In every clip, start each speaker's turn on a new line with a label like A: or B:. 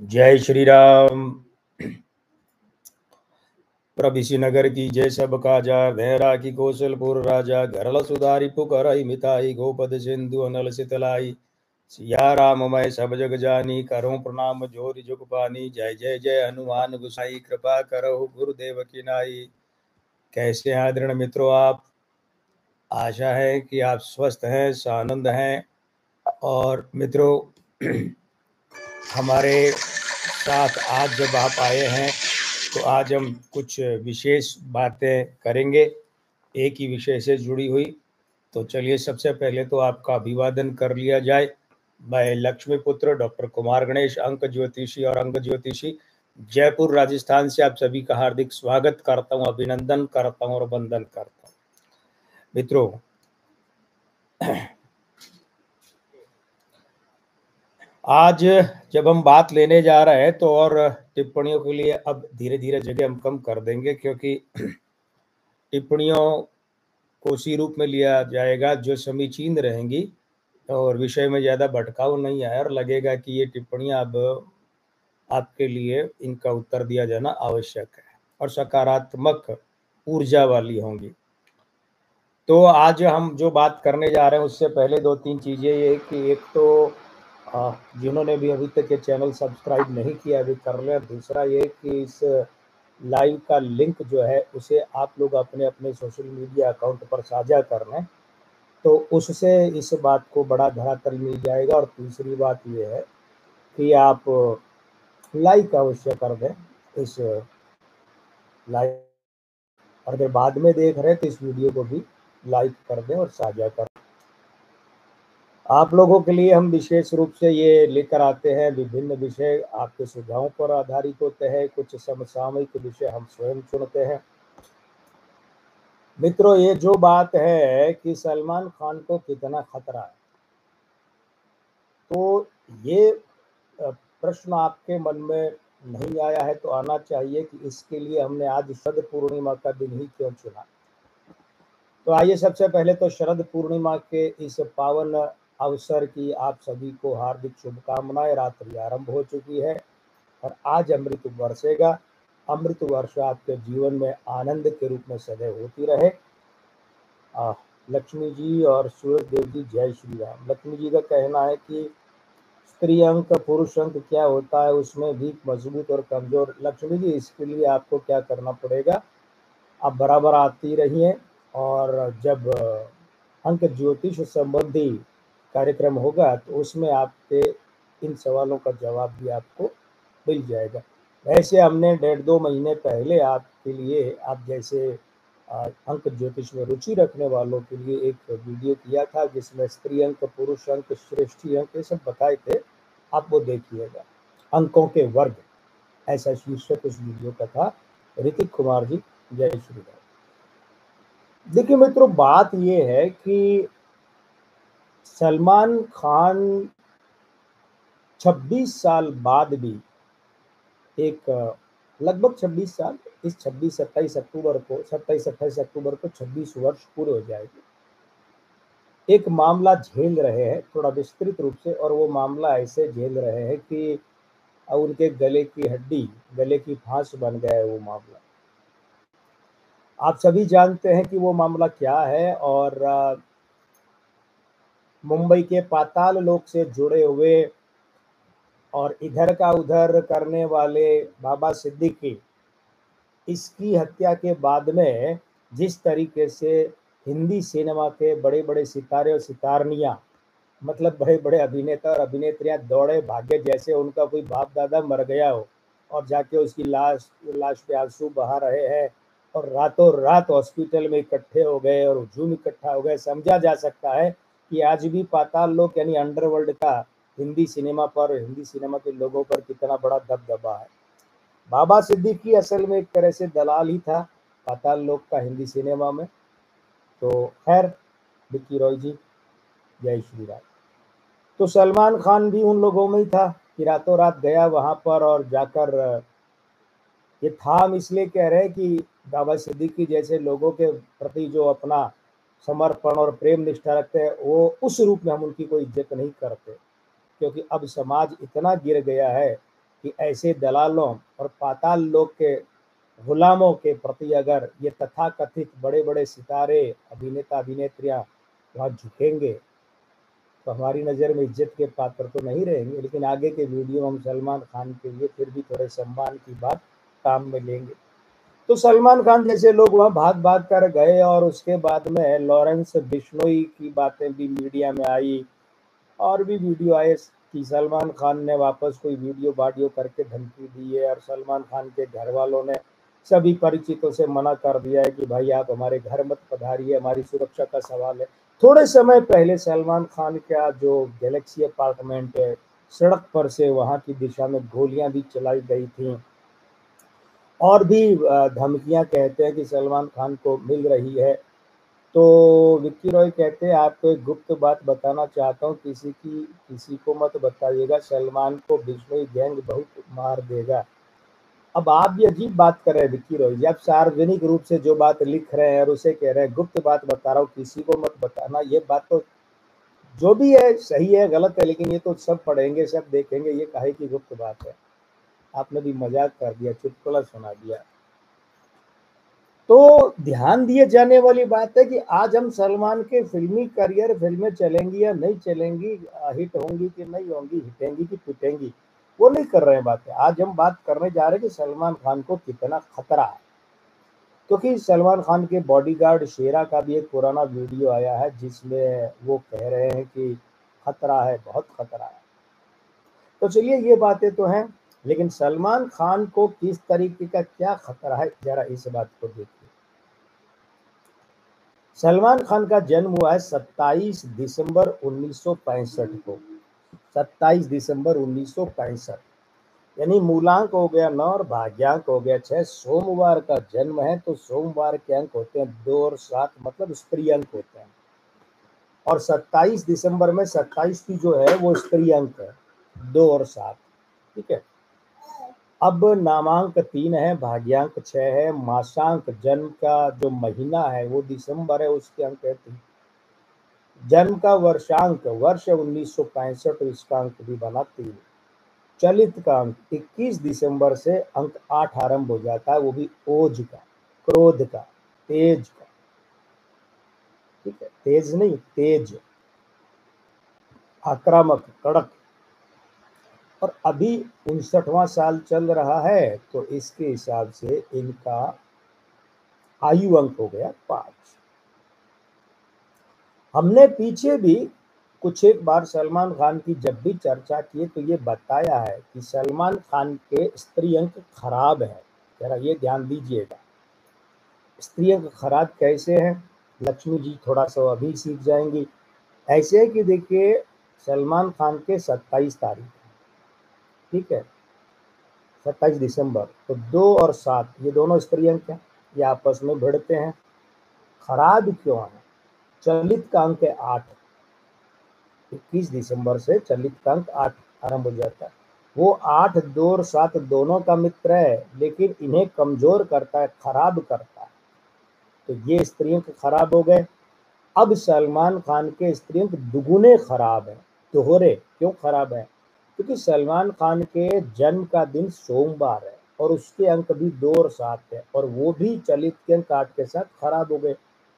A: जय श्री राम। प्रभु नगर की जय सब काजा, धैरा की कौशलपुर राजा, घरल सुधारी पुकर मिताई, गोपद सिंधु अनल सितलाई। सिया राम मैं सब जग जानी, करो प्रणाम जोर जुग पानी। जय जय जय हनुमान गुसाई, कृपा करो गुरुदेव की नाई। कैसे हैं आदरणीय मित्रों आप? आशा है कि आप स्वस्थ हैं, सानंद हैं। और मित्रों, हमारे साथ आज जब आप आए हैं तो आज हम कुछ विशेष बातें करेंगे, एक ही विषय से जुड़ी हुई। तो चलिए, सबसे पहले तो आपका अभिवादन कर लिया जाए। मैं लक्ष्मी पुत्र डॉक्टर कुमार गणेश, अंक ज्योतिषी और अंग ज्योतिषी, जयपुर राजस्थान से आप सभी का हार्दिक स्वागत करता हूँ, अभिनंदन करता हूँ और वंदन करता हूँ। मित्रों, आज जब हम बात लेने जा रहे हैं तो और टिप्पणियों के लिए अब धीरे धीरे जगह हम कम कर देंगे, क्योंकि टिप्पणियों को उसी रूप में लिया जाएगा जो समीचीन रहेंगी और विषय में ज़्यादा भटकाव नहीं आया और लगेगा कि ये टिप्पणियां अब आपके लिए इनका उत्तर दिया जाना आवश्यक है और सकारात्मक ऊर्जा वाली होंगी। तो आज हम जो बात करने जा रहे हैं उससे पहले दो तीन चीज़ें ये कि एक तो जिन्होंने भी अभी तक ये चैनल सब्सक्राइब नहीं किया अभी कर लें। दूसरा ये कि इस लाइव का लिंक जो है उसे आप लोग अपने अपने सोशल मीडिया अकाउंट पर साझा कर लें, तो उससे इस बात को बड़ा धरातल मिल जाएगा। और तीसरी बात ये है कि आप लाइक अवश्य कर दें इस लाइव, और अगर बाद में देख रहे हैं तो इस वीडियो को भी लाइक कर दें और साझा कर दें। आप लोगों के लिए हम विशेष रूप से ये लेकर आते हैं, विभिन्न विषय आपके सुझावों पर आधारित होते हैं, कुछ समसामयिक विषय हम स्वयं चुनते हैं। मित्रों, ये जो बात है कि सलमान खान को कितना खतरा है, तो ये प्रश्न आपके मन में नहीं आया है तो आना चाहिए कि इसके लिए हमने आज शरद पूर्णिमा का दिन ही क्यों चुना। तो आइए, सबसे पहले तो शरद पूर्णिमा के इस पावन अवसर की आप सभी को हार्दिक शुभकामनाएं। रात्रि आरंभ हो चुकी है और आज अमृत बरसेगा। अमृत वर्षा आपके जीवन में आनंद के रूप में सदैव होती रहे। लक्ष्मी जी और सूरज देव जी, जय श्री राम। लक्ष्मी जी का कहना है कि स्त्री अंक पुरुष अंक क्या होता है, उसमें भी मजबूत और कमजोर। लक्ष्मी जी, इसके लिए आपको क्या करना पड़ेगा, आप बराबर आती रहिए और जब अंक ज्योतिष संबंधी कार्यक्रम होगा तो उसमें आपके इन सवालों का जवाब भी आपको मिल जाएगा। वैसे हमने 1.5-2 महीने पहले आपके लिए, आप जैसे अंक ज्योतिष में रुचि रखने वालों के लिए एक वीडियो किया था जिसमें स्त्री अंक, पुरुष अंक, श्रेष्ठी अंक, ये सब बताए थे। आप वो देखिएगा। अंकों के वर्ग, ऐसा शीर्षक उस वीडियो का था। ऋतिक कुमार जी, जय श्री राम। देखिए मित्रों, बात ये है कि सलमान खान 26 साल बाद भी एक लगभग 26 साल, इस 27 अक्टूबर को, 27-28 अक्टूबर को 26 वर्ष पूरे हो जाएंगे, एक मामला झेल रहे हैं थोड़ा विस्तृत रूप से। और वो मामला ऐसे झेल रहे हैं कि उनके गले की हड्डी, गले की फांस बन गया है वो मामला। आप सभी जानते हैं कि वो मामला क्या है। और मुंबई के पाताल लोक से जुड़े हुए और इधर का उधर करने वाले बाबा सिद्दीकी, इसकी हत्या के बाद में जिस तरीके से हिंदी सिनेमा के बड़े बड़े सितारे और सितारनियाँ, मतलब बड़े बड़े अभिनेता और अभिनेत्रियां दौड़े भागे जैसे उनका कोई बाप दादा मर गया हो और जाके उसकी लाश पे आंसू बहा रहे हैं और रातों रात हॉस्पिटल में इकट्ठे हो गए और हुजूम इकट्ठा हो गए। समझा जा सकता है कि आज भी पाताल लोक यानी अंडरवर्ल्ड का हिंदी सिनेमा पर, हिंदी सिनेमा के लोगों पर कितना बड़ा दबदबा है। बाबा सिद्दीकी असल में एक तरह से दलाल ही था पाताल लोक का हिंदी सिनेमा में। तो खैर, विक्की रॉय जी, जय श्री राम। तो सलमान खान भी उन लोगों में ही था कि रातों रात गया वहां पर और जाकर, ये था, हम इसलिए कह रहे हैं कि बाबा सिद्दीकी जैसे लोगों के प्रति जो अपना समर्पण और प्रेम निष्ठा रखते हैं, वो उस रूप में हम उनकी कोई इज्जत नहीं करते, क्योंकि अब समाज इतना गिर गया है कि ऐसे दलालों और पाताल लोक के गुलामों के प्रति अगर ये तथाकथित बड़े बड़े सितारे अभिनेता अभिनेत्रियां वहाँ झुकेंगे तो हमारी नज़र में इज्जत के पात्र तो नहीं रहेंगे। लेकिन आगे के वीडियो हम सलमान खान के लिए फिर भी थोड़े सम्मान की बात काम में लेंगे। तो सलमान खान जैसे लोग वहाँ भाग भाग कर गए और उसके बाद में लॉरेंस बिश्नोई की बातें भी मीडिया में आई और भी वीडियो आए कि सलमान खान ने वापस कोई वीडियो वाडियो करके धमकी दी है और सलमान खान के घर वालों ने सभी परिचितों से मना कर दिया है कि भाई आप हमारे घर मत पधारिए, हमारी सुरक्षा का सवाल है। थोड़े समय पहले सलमान खान का जो गैलेक्सी अपार्टमेंट है, सड़क पर से वहां की दिशा में गोलियां भी चलाई गई थी और भी धमकियां कहते हैं कि सलमान खान को मिल रही है। तो विक्की रॉय कहते हैं आपको एक गुप्त बात बताना चाहता हूँ, किसी को मत बताइएगा, सलमान को बिश्नोई गैंग बहुत मार देगा। अब आप भी अजीब बात कर रहे हैं विक्की रॉय जी, आप सार्वजनिक रूप से जो बात लिख रहे हैं और उसे कह रहे हैं गुप्त बात बता रहा हूँ, किसी को मत बताना। ये बात तो जो भी है सही है गलत है, लेकिन ये तो सब पढ़ेंगे सब देखेंगे, ये काहे की गुप्त बात है। आपने भी मजाक कर दिया, चुटकुला सुना दिया। तो ध्यान दिए जाने वाली बात है कि आज हम सलमान के फिल्मी करियर, फिल्में चलेंगी या नहीं चलेंगी, हिट होंगी कि नहीं होंगी, हिटेंगी कि पिटेंगी, वो नहीं कर रहे हैं बातें। आज हम बात करने जा रहे हैं कि सलमान खान को कितना खतरा है। क्योंकि सलमान खान के बॉडीगार्ड शेरा का भी एक पुराना वीडियो आया है जिसमें वो कह रहे हैं कि खतरा है, बहुत खतरा है। तो चलिए ये बातें तो हैं, लेकिन सलमान खान को किस तरीके का क्या खतरा है, जरा इस बात को देखिए। सलमान खान का जन्म हुआ है 27 दिसंबर 1965 को। 27 दिसंबर 1965, यानी मूलांक हो गया 9 और भाग्यांक हो गया 6। सोमवार का जन्म है तो सोमवार के अंक होते हैं 2 और 7, मतलब स्त्री अंक होते हैं। और 27 दिसंबर में 27 की जो है वो स्त्री अंक है, 2 और 7। ठीक है। अब नामांक 3 है, भाग्यांक 6 है, मासांक जन्म का जो महीना है वो दिसंबर है, उसके अंक है 3। जन्म का वर्षांक वर्ष 1965, इसका अंक भी बना 3। चलित का अंक 21 दिसंबर से अंक 8 आरंभ हो जाता है, वो भी ओज का, क्रोध का, तेज का। ठीक है, तेज नहीं, तेज, आक्रामक, कड़क। और अभी 59वां साल चल रहा है, तो इसके हिसाब से इनका आयु अंक हो गया 5। हमने पीछे भी कुछ एक बार सलमान खान की जब भी चर्चा की तो ये बताया है कि सलमान खान के स्त्री अंक खराब है। जरा ये ध्यान दीजिएगा, स्त्री अंक खराब कैसे हैं, लक्ष्मी जी थोड़ा सा अभी सीख जाएंगी। ऐसे है कि देखिए, सलमान खान के 27 तारीख, ठीक है, 27 दिसंबर, तो 2 और 7 ये दोनों स्त्री अंक हैं, ये आपस में भिड़ते हैं। खराब क्यों है? चलित का अंक है 8, 21 दिसंबर से चलित का अंक 8 आरंभ हो जाता है। वो 8, 2 और 7 दोनों का मित्र है, लेकिन इन्हें कमजोर करता है, खराब करता है। तो ये स्त्री अंक खराब हो गए। अब सलमान खान के स्त्री अंक दुगुने खराब है, दोहरे। क्यों खराब है? क्योंकि सलमान खान के जन्म का दिन सोमवार है और उसके अंक भी 2 और 7 है, और वो भी चलित के अंक 8 के साथ खराब हो गए।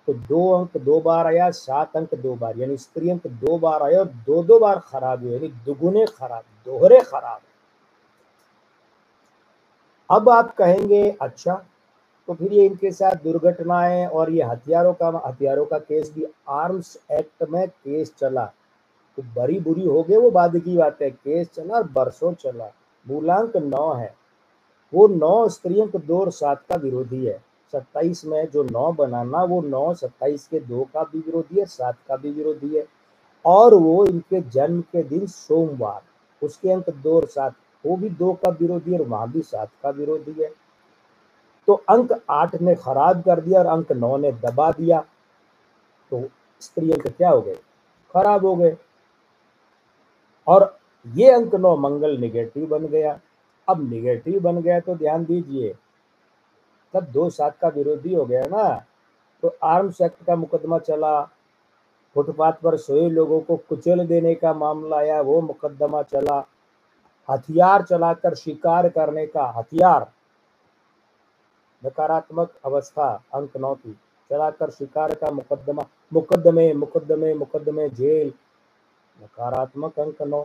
A: तो 2 अंक 2 बार आया, 7 अंक 2 बार, यानी स्त्री अंक 2 बार आए और 2 बार खराब हुए, यानी दुगुने खराब, दोहरे खराब। अब आप कहेंगे अच्छा, तो फिर ये इनके साथ दुर्घटनाएं और ये हथियारों का केस भी, आर्म्स एक्ट में केस चला, तो बड़ी बुरी हो गई, वो बाद की बात है। केस चला और बरसों चला। मूलांक 9 है, वो 9 स्त्री अंक 2 और 7 का विरोधी है। 27 में जो 9 बनाना, वो 9 27 के 2 का भी विरोधी है, 7 का भी विरोधी है। और वो इनके जन्म के दिन सोमवार, उसके अंक 2 और 7, वो भी 2 का विरोधी है और वहां भी 7 का विरोधी है। तो अंक 8 ने खराब कर दिया और अंक 9 ने दबा दिया, तो स्त्री अंक क्या हो गए? खराब हो गए। और ये अंक 9 मंगल निगेटिव बन गया। अब निगेटिव बन गया तो ध्यान दीजिए, तब 2 7 का विरोधी हो गया ना। तो आर्म्स एक्ट का मुकदमा चला, फुटपाथ पर सोए लोगों को कुचल देने का मामला आया, वो मुकदमा चला। हथियार चलाकर शिकार करने का हथियार, नकारात्मक अवस्था अंक 9 की, चलाकर शिकार का मुकदमा, मुकदमे मुकदमे मुकदमे जेल, नकारात्मक अंक 9।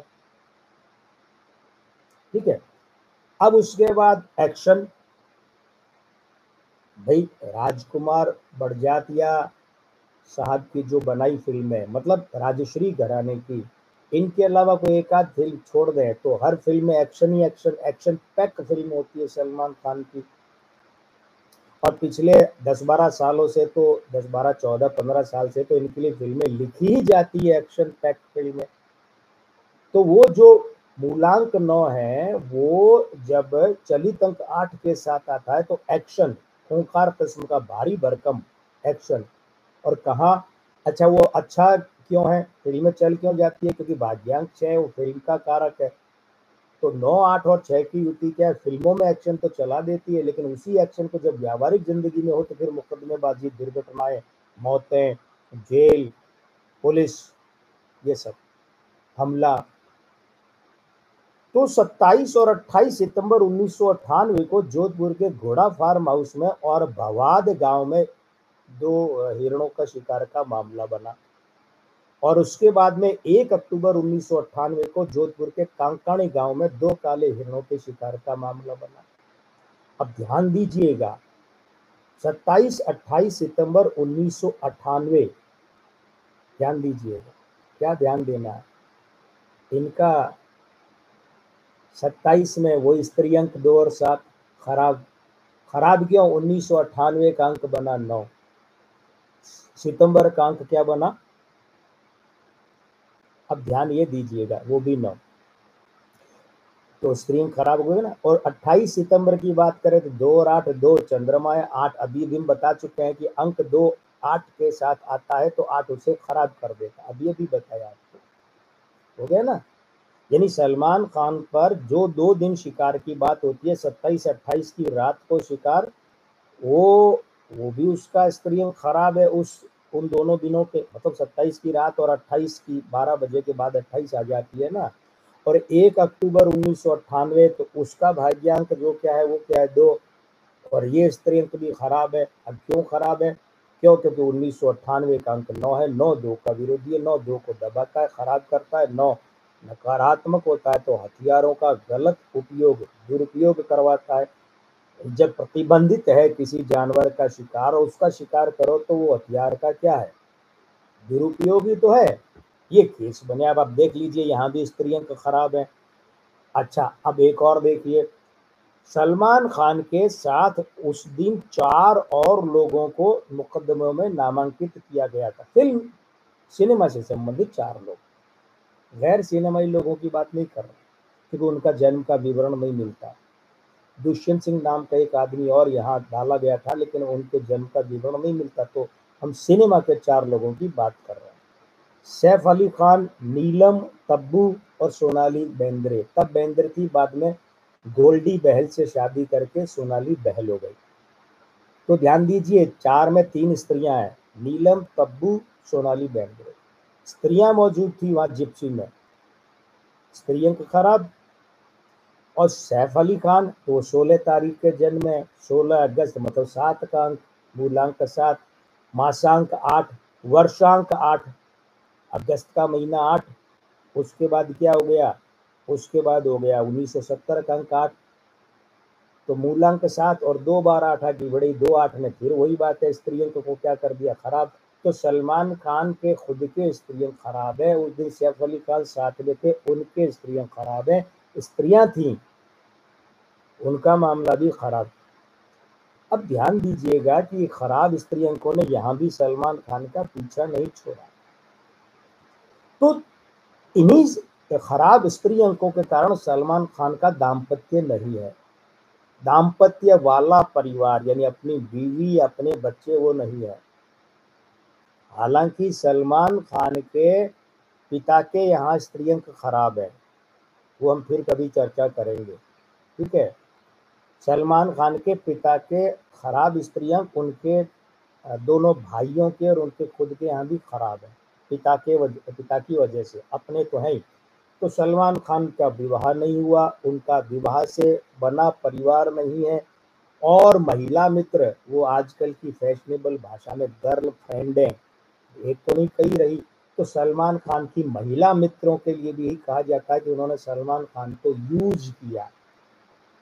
A: ठीक है। अब उसके बाद एक्शन, भाई राजकुमार बड़जात्या साहब की जो बनाई फिल्म है, मतलब राजश्री घराने की, इनके अलावा कोई एक आध फिल्म छोड़ दें तो हर फिल्म में एक्शन ही एक्शन, एक्शन पैक फिल्म होती है सलमान खान की। और पिछले 10-12 सालों से तो 10-12-14-15 साल से तो इनके लिए फिल्में लिखी ही जाती है एक्शन पैक फिल्में। तो वो जो मूलांक 9 है वो जब चलित अंक 8 के साथ आता है तो एक्शन, खूंखार किस्म का भारी भरकम एक्शन। और कहा, अच्छा वो अच्छा क्यों है, फिल्में चल क्यों जाती है, क्योंकि भाग्यांक 6 वो फिल्म का कारक है। तो 9, 8 और 6 की युति क्या है, फिल्मों में एक्शन तो चला देती है, लेकिन उसी एक्शन को जब व्यावहारिक जिंदगी में हो तो फिर मुकदमेबाजी, दुर्घटनाएं, मौतें, जेल, पुलिस, ये सब, हमला। तो 27 और 28 सितंबर 1998 को जोधपुर के घोड़ा फार्म हाउस में और भवाद गांव में 2 हिरणों का शिकार का मामला बना। और उसके बाद में 1 अक्टूबर 1998 को जोधपुर के कांकाणी गांव में 2 काले हिरणों के शिकार का मामला बना। अब ध्यान दीजिएगा, 27-28 सितंबर 1998, ध्यान दीजिएगा, क्या ध्यान देना है इनका। 27 में वो स्त्री अंक 2 और 7 खराब, खराब क्यों, 1998 का अंक बना 9, सितंबर का अंक क्या बना, अब ध्यान ये दीजिएगा, वो भी 9, तो स्क्रीन खराब हो गई ना। और 28 सितंबर की बात करें तो 2 और 8, 2 चंद्रमा है, 8 अभी भी हम बता चुके हैं कि अंक 2 8 के साथ आता है तो 8 उसे खराब कर देता, अभी ये भी बताया आपको, हो गया ना। यानी सलमान खान पर जो 2 दिन शिकार की बात होती है, 27-28 की रात को शिकार, वो भी उसका स्त्री अंक खराब है उस उन दोनों दिनों के, मतलब 27 की रात और 28 की 12 बजे के बाद 28 आ जाती है ना। और 1 अक्टूबर 1998 तो उसका भाग्यांक जो क्या है वो क्या है, 2, और ये स्त्री अंक भी खराब है। अब क्यों खराब है, क्यों, क्योंकि 1998 का अंक 9 है, 9 2 का विरोधी है, 9 2 को दबाता है, खराब करता है, 9 नकारात्मक होता है तो हथियारों का गलत उपयोग, दुरुपयोग करवाता है। जब प्रतिबंधित है किसी जानवर का शिकार और उसका शिकार करो तो वो हथियार का क्या है, दुरुपयोगी तो है। ये केस बने। अब आप देख लीजिए यहाँ भी स्त्री अंक खराब है। अच्छा, अब एक और देखिए, सलमान खान के साथ उस दिन 4 और लोगों को मुकदमों में नामांकित किया गया था, फिल्म सिनेमा से संबंधित 4 लोग, गैर सिनेमाई लोगों की बात नहीं कर रहे, क्योंकि उनका जन्म का विवरण नहीं मिलता। दुष्यंत सिंह नाम का एक आदमी और यहाँ डाला गया था, लेकिन उनके जन्म का विवरण नहीं मिलता, तो हम सिनेमा के 4 लोगों की बात कर रहे हैं। सैफ अली खान, नीलम, तब्बू और सोनाली बेंद्रे। तब बेंद्रे थी, बाद में गोल्डी बहल से शादी करके सोनाली बहल हो गई। तो ध्यान दीजिए, 4 में 3 स्त्रियां हैं, नीलम, तब्बू, सोनाली बेंद्रे, स्त्रियां मौजूद थी वहां जिप्सी में, स्त्री अंक खराब। और सैफ अली खान तो 16 तारीख के जन्म है, 16 अगस्त, मतलब 7 का अंक, मूलांक 7, मासांक 8, वर्षांक 8, अगस्त का महीना 8। उसके बाद क्या हो गया, उसके बाद हो गया 1970 का अंक 8, तो मूलांक 7 और 2 बार 8 की बड़ी, 2 8 ने फिर वही बात है, स्त्री अंक को क्या कर दिया, खराब। तो सलमान खान के खुद के स्त्री अंक खराब है, उस दिन सैफ अली खान साथ में थे, उनके स्त्री अंक खराब है, स्त्रियां थी उनका मामला भी खराब। अब ध्यान दीजिएगा कि खराब स्त्री अंकों ने यहां भी सलमान खान का पीछा नहीं छोड़ा। तो इन्हीं खराब स्त्री अंकों के कारण सलमान खान का दाम्पत्य नहीं है, दाम्पत्य वाला परिवार, यानी अपनी बीवी अपने बच्चे वो नहीं है। हालांकि सलमान खान के पिता के यहाँ स्त्री अंक खराब है, वो हम फिर कभी चर्चा करेंगे, ठीक है। सलमान खान के पिता के खराब स्त्री अंक उनके दोनों भाइयों के और उनके खुद के यहाँ भी खराब है, पिता की वजह से, अपने तो है ही। तो सलमान खान का विवाह नहीं हुआ, उनका विवाह से बना परिवार नहीं है, और महिला मित्र वो आजकल की फैशनेबल भाषा में गर्लफ्रेंड है, एक तो नहीं कही रही। तो सलमान खान की महिला मित्रों के लिए भी यही कहा जाता है कि उन्होंने सलमान खान को यूज किया,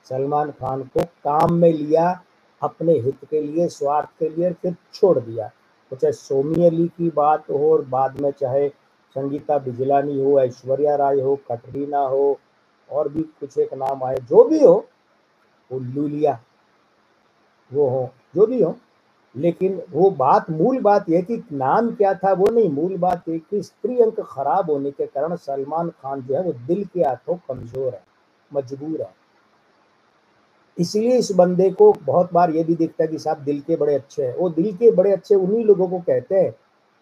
A: सलमान खान को काम में लिया अपने हित के लिए, स्वार्थ के लिए, फिर छोड़ दिया। तो चाहे सोमी अली की बात हो, और बाद में चाहे संगीता बिजलानी हो, ऐश्वर्या राय हो, कटरीना हो, और भी कुछ एक नाम आए, जो भी हो, उल्लू लिया वो हो, जो भी हो, लेकिन वो बात, मूल बात यह कि नाम क्या था वो नहीं, मूल बात यह कि स्त्री अंक खराब होने के कारण सलमान खान जो है वो दिल के हाथों कमजोर है, मजबूर है। इसलिए इस बंदे को बहुत बार ये भी दिखता है कि साहब दिल के बड़े अच्छे हैं। वो दिल के बड़े अच्छे उन्हीं लोगों को कहते हैं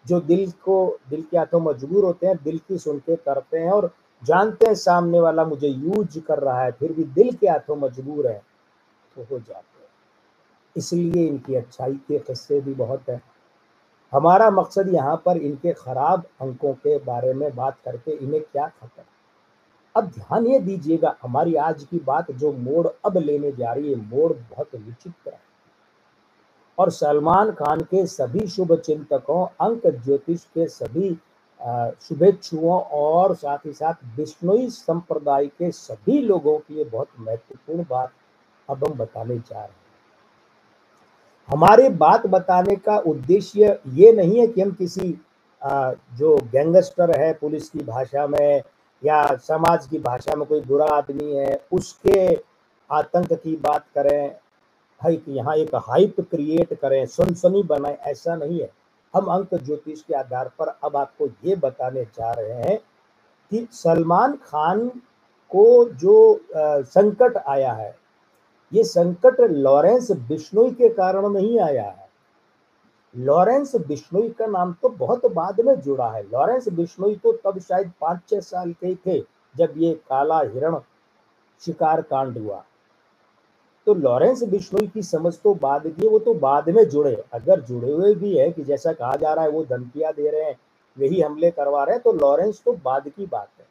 A: जो दिल के हाथों मजबूर होते हैं, दिल की सुन के करते हैं, और जानते हैं सामने वाला मुझे यूज कर रहा है, फिर भी दिल के हाथों मजबूर है, तो हो जाते हैं। इसलिए इनकी अच्छाई के किस्से भी बहुत है। हमारा मकसद यहाँ पर इनके खराब अंकों के बारे में बात करके इन्हें क्या खतर। अब ध्यान ये दीजिएगा, हमारी आज की बात जो मोड़ अब लेने जा रही है, मोड़ बहुत विचित्र है, और सलमान खान के सभी शुभ चिंतकों, अंक ज्योतिष के सभी शुभेच्छुओं, और साथ ही साथ बिश्नोई संप्रदाय के सभी लोगों के लिए बहुत महत्वपूर्ण बात अब हम बताने जा रहे हैं। हमारे बात बताने का उद्देश्य ये नहीं है कि हम किसी जो गैंगस्टर है पुलिस की भाषा में या समाज की भाषा में कोई बुरा आदमी है उसके आतंक की बात करें, भाई यहाँ एक हाइप क्रिएट करें, सनसनी बनाएं, ऐसा नहीं है। हम अंक ज्योतिष के आधार पर अब आपको ये बताने जा रहे हैं कि सलमान खान को जो संकट आया है, ये संकट लॉरेंस बिश्नोई के कारण नहीं आया है। लॉरेंस बिश्नोई का नाम तो बहुत बाद में जुड़ा है। लॉरेंस बिश्नोई तो तब शायद 5-6 साल के थे जब ये काला हिरण शिकार कांड हुआ। तो लॉरेंस बिश्नोई की समझ तो बाद की, वो तो बाद में जुड़े, अगर जुड़े हुए भी है कि जैसा कहा जा रहा है वो धमकियां दे रहे हैं, वही हमले करवा रहे हैं, तो लॉरेंस तो बाद की बात है।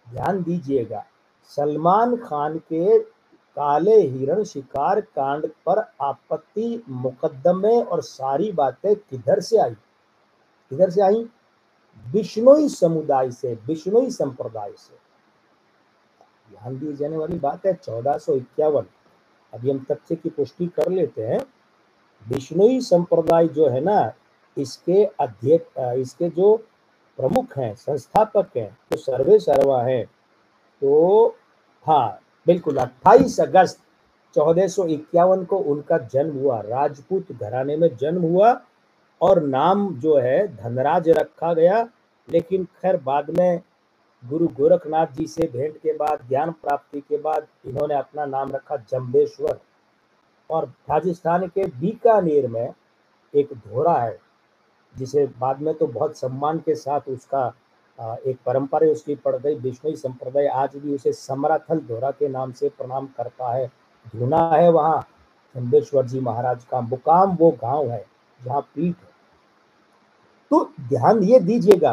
A: ध्यान दीजिएगा, सलमान खान के काले हिरण शिकार कांड पर आपत्ति, मुकदमे और सारी बातें किधर से आई, किधर से आई? बिश्नोई समुदाय से, बिश्नोई संप्रदाय से। ध्यान दी जाने वाली बात है 1451। अभी हम तथ्य की पुष्टि कर लेते हैं। बिश्नोई संप्रदाय जो है ना, इसके अध्यक्ष, इसके जो प्रमुख हैं, संस्थापक हैं, तो सर्वे सर्वा है, तो हाँ बिल्कुल 28 अगस्त 1451 को उनका जन्म हुआ, राजपूत घराने में जन्म हुआ, और नाम जो है धनराज रखा गया। लेकिन खैर बाद में गुरु गोरखनाथ जी से भेंट के बाद, ज्ञान प्राप्ति के बाद, इन्होंने अपना नाम रखा जम्बेश्वर। और राजस्थान के बीकानेर में एक धोरा है जिसे बाद में तो बहुत सम्मान के साथ उसका एक परंपरा उसकी पड़ गई। बिश्नोई संप्रदाय आज भी उसे समराथल धोरा के नाम से प्रणाम करता है। धुना है वहाँ जम्बेश्वर जी महाराज का मुकाम, वो गांव है जहाँ पीठ है। तो ध्यान ये दीजिएगा,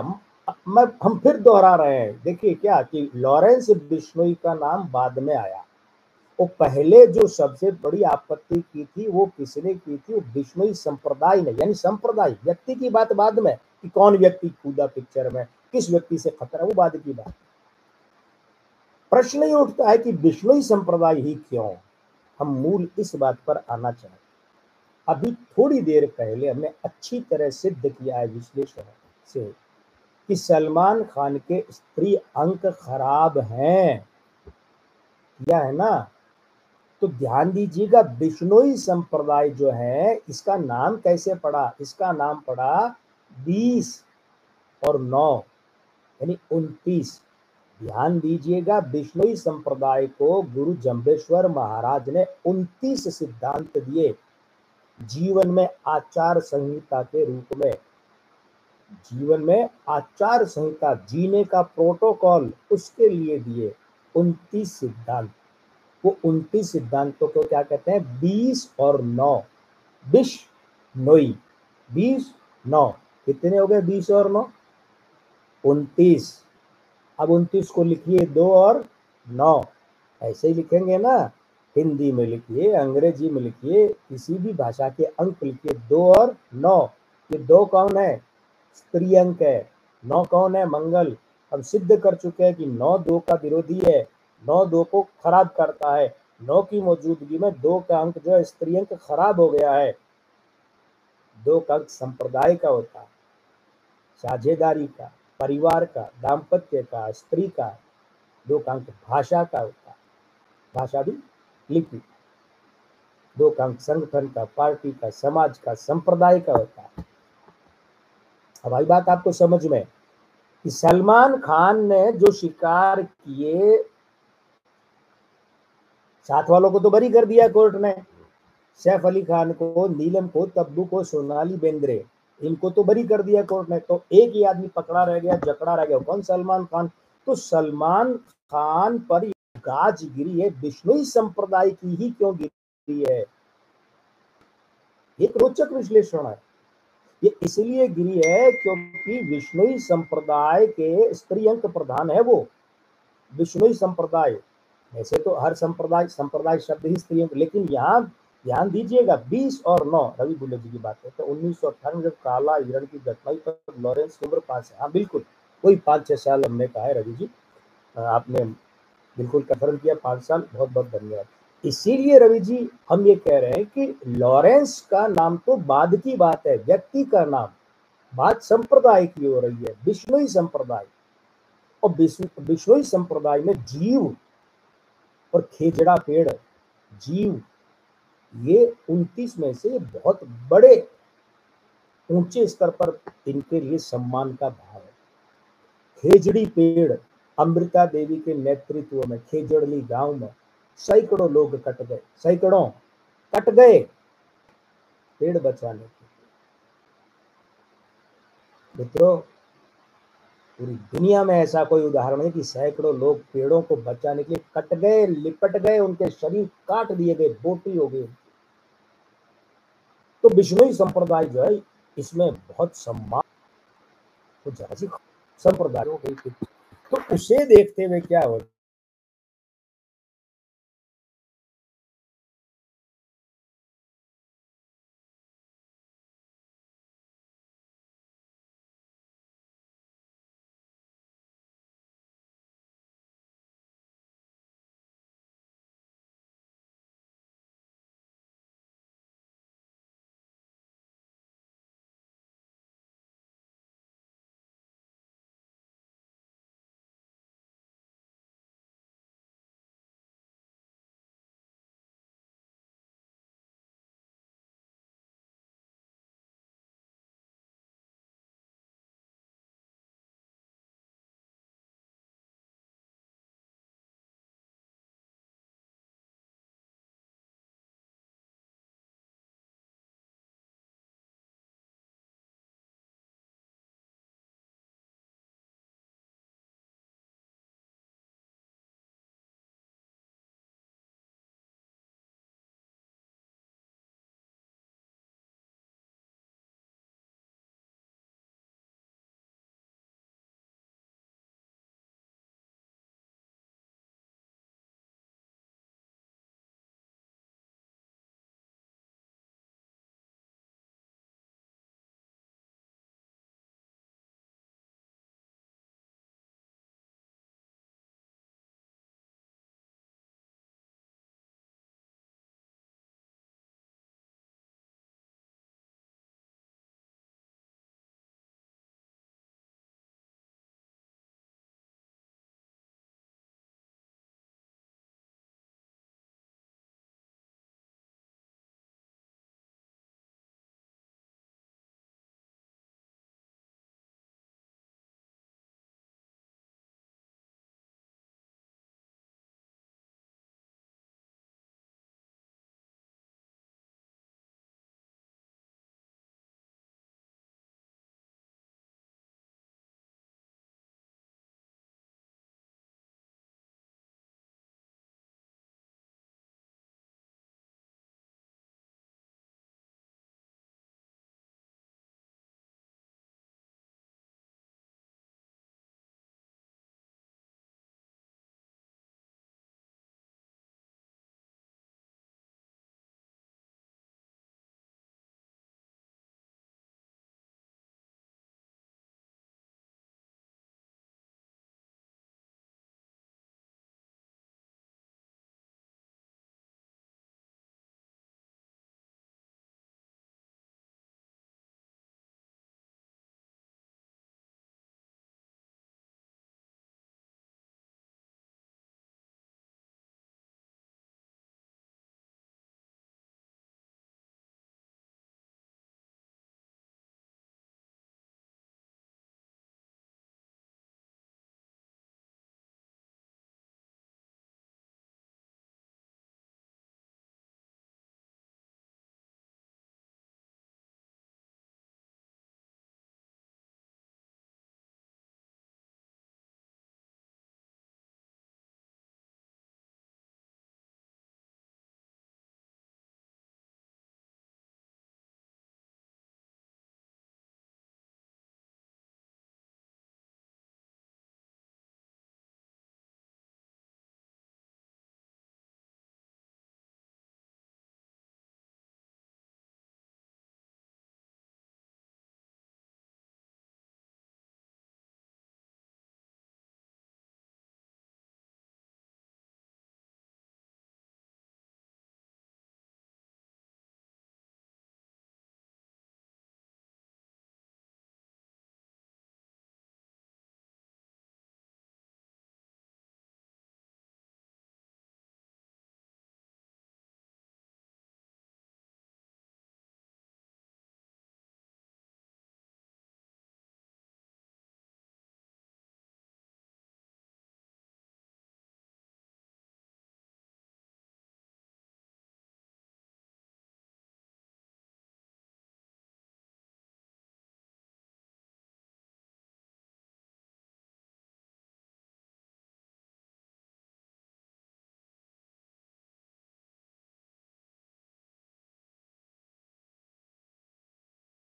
A: हम फिर दोहरा रहे हैं, देखिए क्या कि लॉरेंस बिश्नोई का नाम बाद में आया। वो पहले जो सबसे बड़ी आपत्ति की थी वो किसने की थी? वो बिश्नोई संप्रदाय ने, यानी संप्रदाय, व्यक्ति की बात बाद में कि कौन व्यक्ति कूदा पिक्चर में, किस व्यक्ति से खतरा, वो बाद की बात। प्रश्न ये उठता है कि बिश्नोई संप्रदाय ही क्यों? हम मूल इस बात पर आना चाहते। अभी थोड़ी देर पहले हमने अच्छी तरह सिद्ध किया है विश्लेषण से कि सलमान खान के स्त्री अंक खराब हैं, क्या है ना? तो ध्यान दीजिएगा, बिश्नोई संप्रदाय जो है इसका नाम कैसे पड़ा? इसका नाम पड़ा 20 और 9 यानी 29। ध्यान दीजिएगा, बिश्नोई संप्रदाय को गुरु जम्बेश्वर महाराज ने 29 सिद्धांत दिए जीवन में आचार संहिता के रूप में। जीवन में आचार संहिता, जीने का प्रोटोकॉल, उसके लिए दिए 29 सिद्धांत। वो 29 सिद्धांतों को क्या कहते हैं? 20 और 9, बिश्नोई। 20 9 कितने हो गए? 20 और 9 29। अब 29 को लिखिए 2 और 9, ऐसे ही लिखेंगे ना। हिंदी में लिखिए, अंग्रेजी में लिखिए, किसी भी भाषा के अंक लिखिए 2 और 9। ये 2 कौन है? स्त्री अंक है। 9 कौन है? मंगल। हम सिद्ध कर चुके हैं कि 9 2 का विरोधी है, 9 2 को खराब करता है। 9 की मौजूदगी में 2 का अंक जो है स्त्री अंक खराब हो गया है। 2 का अंक संप्रदाय का होता है, साझेदारी का, परिवार का, दाम्पत्य का, स्त्री का। 2 का अंक भाषा का होता है, भाषा भी लिपि। 2 का अंक संगठन का, पार्टी का, समाज का, संप्रदाय का होता है। अब आई बात आपको समझ में कि सलमान खान ने जो शिकार किए, साथ वालों को तो बरी कर दिया कोर्ट ने। सैफ अली खान को, नीलम को, तब्बू को, सोनाली बेंद्रे, इनको तो बरी कर दिया कोर्ट ने। तो एक ही आदमी पकड़ा रह गया, जकड़ा रह गया, कौन? सलमान खान। तो सलमान खान पर गाज गिरी है, बिश्नोई संप्रदाय की ही क्यों गिरी है? एक रोचक विश्लेषण है। ये इसलिए गिरी है क्योंकि विश्नोई संप्रदाय के स्त्री अंक प्रधान है वो विश्नोई संप्रदाय। ऐसे तो हर संप्रदाय शब्द ही स्त्री अंक, लेकिन यहाँ ध्यान दीजिएगा 20 और 9 रवि बुल्ले जी की बात है। तो 1998 में जब काला हिरण की घटना हुई तो लॉरेंस की उम्र 5 है। हाँ बिल्कुल, वही 5-6 साल हमने कहा है रवि जी, आपने बिल्कुल कन्फर्म किया, 5 साल। बहुत बहुत धन्यवाद। इसीलिए रवि जी हम ये कह रहे हैं कि लॉरेंस का नाम तो बाद की बात है, व्यक्ति का नाम। बात संप्रदाय की हो रही है, बिश्नोई संप्रदाय। और बिश्नोई संप्रदाय में जीव और खेजड़ा पेड़, जीव, ये 29 में से बहुत बड़े ऊंचे स्तर पर इनके लिए सम्मान का भाव है। खेजड़ी पेड़, अमृता देवी के नेतृत्व में खेजड़ली गांव में सैकड़ों लोग कट गए, सैकड़ों कट गए पेड़ बचाने के लिए। मित्रों, पूरी दुनिया में ऐसा कोई उदाहरण है कि सैकड़ों लोग पेड़ों को बचाने के लिए कट गए, लिपट गए, उनके शरीर काट दिए गए, बोटी हो गई। तो बिश्नोई संप्रदाय जो है इसमें बहुत सम्मान, तो संप्रदायों के, तो उसे देखते हुए क्या होता